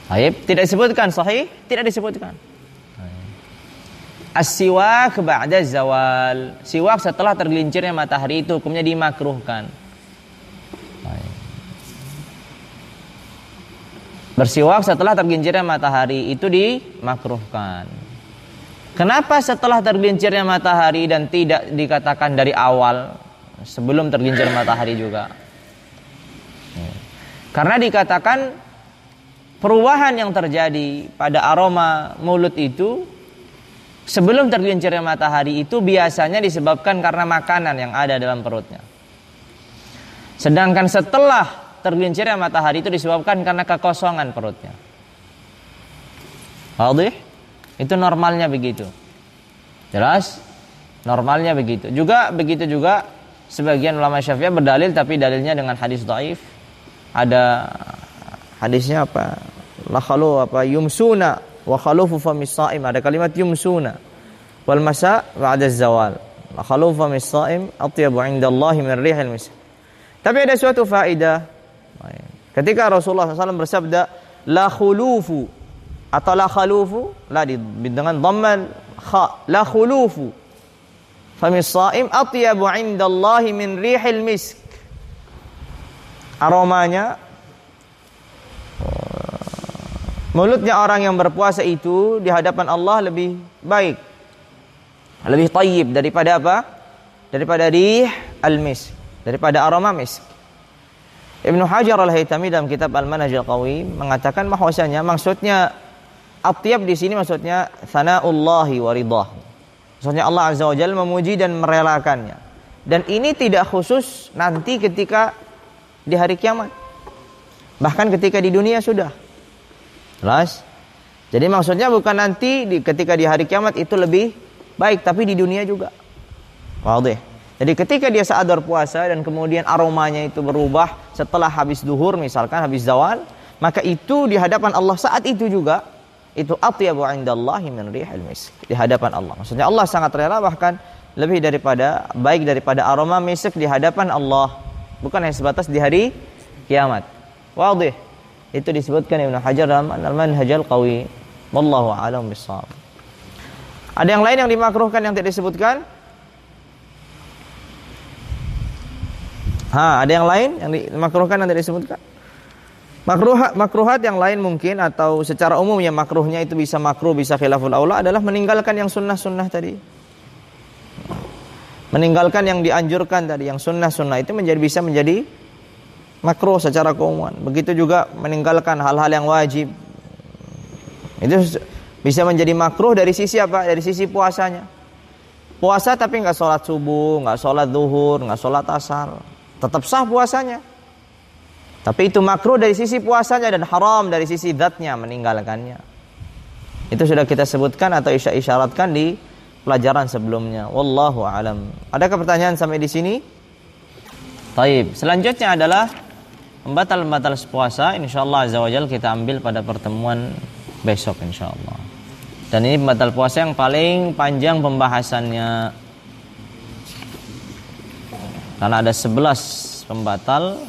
Baik, tidak disebutkan. Sahih? Tidak disebutkan. As-siwak ba'da zawal, siwak setelah tergelincirnya matahari itu hukumnya dimakruhkan. Bersiwak setelah tergelincirnya matahari itu dimakruhkan. Kenapa setelah tergelincirnya matahari dan tidak dikatakan dari awal sebelum tergelincir matahari juga? Karena dikatakan perubahan yang terjadi pada aroma mulut itu sebelum tergelincirnya matahari itu biasanya disebabkan karena makanan yang ada dalam perutnya. Sedangkan setelah tergelincirnya matahari itu disebabkan karena kekosongan perutnya. Wadih? Itu normalnya begitu. Jelas? Normalnya begitu. Begitu juga sebagian ulama Syafi'iyah berdalil, tapi dalilnya dengan hadis dhaif. Ada hadisnya apa? La khalu apa? Yumsuna wa khalufu famis shaim. Ada kalimat yumsuna wal masa ba'da zawal. La khalufu famis shaim atyabu 'indallahi min rihil misk. Tapi ada suatu faedah. Ketika Rasulullah SAW bersabda la khulufu atau la khalufu, la dengan dhammal kha, la khulufu famis shaim atyabu 'indallahi min rihil misk. Aromanya mulutnya orang yang berpuasa itu di hadapan Allah lebih baik, lebih thayyib daripada apa? Daripada rih al-misk, daripada aroma misk. Ibnu Hajar al-Haytami dalam kitab Al-Manhaj al-Qawi mengatakan bahwasanya maksudnya atyab di sini maksudnya sanaullahi wa ridhah. Maksudnya Allah Azza wa Jalla memuji dan merelakannya. Dan ini tidak khusus nanti ketika di hari kiamat. Bahkan ketika di dunia sudah. Jelas? Jadi maksudnya bukan nanti ketika di hari kiamat itu lebih baik, tapi di dunia juga. Wadih. Jadi ketika dia saat berpuasa dan kemudian aromanya itu berubah setelah habis duhur misalkan, habis zawal, maka itu di hadapan Allah saat itu juga itu atyabu 'indallahi min rihil misk. Di hadapan Allah. Maksudnya Allah sangat rela, bahkan lebih daripada baik daripada aroma misk di hadapan Allah. Bukan hanya sebatas di hari kiamat. Wadih. Itu disebutkan Ibnu Hajar dalam Al-Manhajul Qawi. Wallahu a'lam bishawab. Ada yang lain yang dimakruhkan yang tidak disebutkan? Ada yang lain yang dimakruhkan yang tidak disebutkan? Makruhat yang lain mungkin, atau secara umum ya makruhnya itu bisa makruh, bisa khilaful aula, adalah meninggalkan yang sunnah-sunnah tadi. Meninggalkan yang dianjurkan tadi, yang sunnah-sunnah itu bisa menjadi makruh secara keumuman. Begitu juga meninggalkan hal-hal yang wajib. Itu bisa menjadi makruh dari sisi apa? Dari sisi puasanya. Puasa tapi nggak sholat subuh, nggak sholat zuhur, nggak sholat asar, tetap sah puasanya. Tapi itu makruh dari sisi puasanya dan haram dari sisi zatnya meninggalkannya. Itu sudah kita sebutkan atau isyaratkan di pelajaran sebelumnya. Wallahu a'lam. Adakah pertanyaan sampai di sini? Taib. Selanjutnya adalah pembatal-pembatal puasa. Insyaallah azza wajalla kita ambil pada pertemuan besok insyaallah. Dan ini pembatal puasa yang paling panjang pembahasannya. Karena ada 11 pembatal.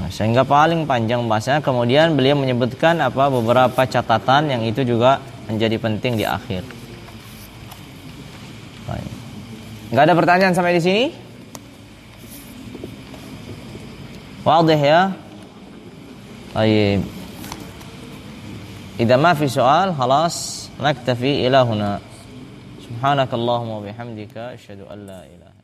Sehingga paling panjang bahasanya. Kemudian beliau menyebutkan beberapa catatan yang itu juga menjadi penting di akhir. Baik. Enggak ada pertanyaan sampai di sini? Wadih ya? Baik. Idza ma fi soal, khalas naktafi ila huna. Subhanakallahumma wa bihamdika asyhadu an la ilaha